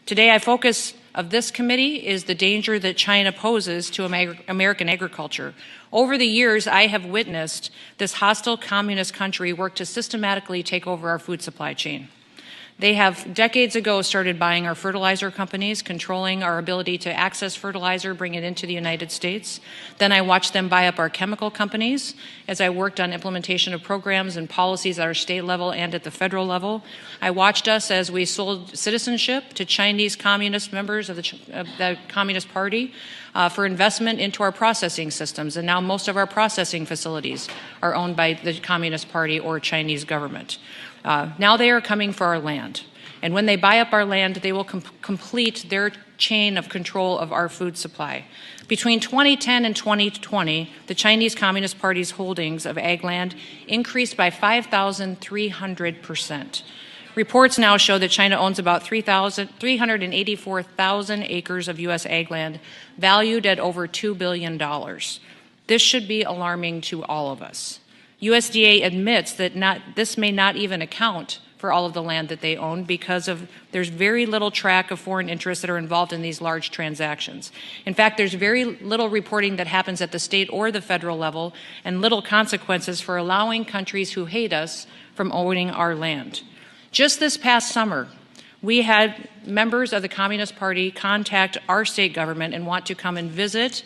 Today, our focus of this committee is the danger that China poses to American agriculture. Over the years, I have witnessed this hostile communist country work to systematically take over our food supply chain. They have decades ago started buying our fertilizer companies, controlling our ability to access fertilizer, bring it into the United States. Then I watched them buy up our chemical companies as I worked on implementation of programs and policies at our state level and at the federal level. I watched us as we sold citizenship to Chinese communist members of the Communist Party for investment into our processing systems. And now most of our processing facilities are owned by the Communist Party or Chinese government. Now they are coming for our land. And when they buy up our land, they will complete their chain of control of our food supply. Between 2010 and 2020, the Chinese Communist Party's holdings of ag land increased by 5,300%. Reports now show that China owns about 384,000 acres of U.S. ag land, valued at over $2 billion. This should be alarming to all of us. USDA admits that this may not even account for all of the land that they own because there's very little track of foreign interests that are involved in these large transactions. In fact, there's very little reporting that happens at the state or the federal level and little consequences for allowing countries who hate us from owning our land. Just this past summer, we had members of the Communist Party contact our state government and want to come and visit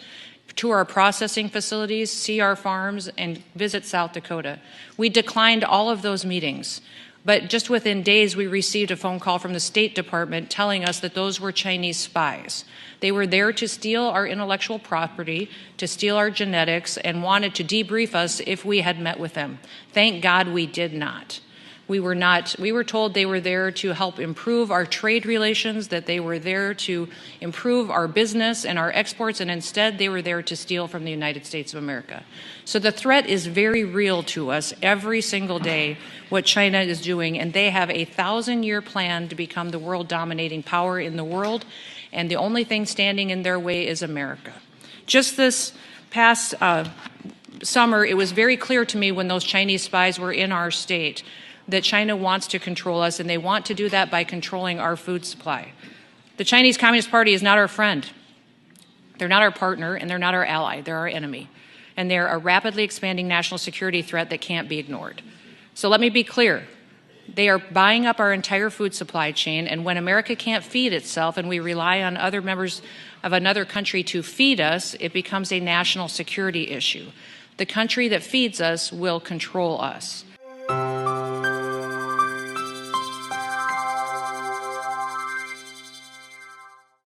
to our processing facilities, see our farms, and visit South Dakota. We declined all of those meetings, but just within days we received a phone call from the State Department telling us that those were Chinese spies. They were there to steal our intellectual property, to steal our genetics, and wanted to debrief us if we had met with them. Thank God we did not. We were told they were there to help improve our trade relations, that they were there to improve our business and our exports, and instead they were there to steal from the United States of America. So the threat is very real to us every single day, what China is doing, and they have a 1,000-year plan to become the world dominating power in the world, and the only thing standing in their way is America. Just this past summer, it was very clear to me when those Chinese spies were in our state that China wants to control us, and they want to do that by controlling our food supply. The Chinese Communist Party is not our friend. They're not our partner, and they're not our ally. They're our enemy. And they're a rapidly expanding national security threat that can't be ignored. So let me be clear. They are buying up our entire food supply chain, and when America can't feed itself and we rely on other members of another country to feed us, it becomes a national security issue. The country that feeds us will control us.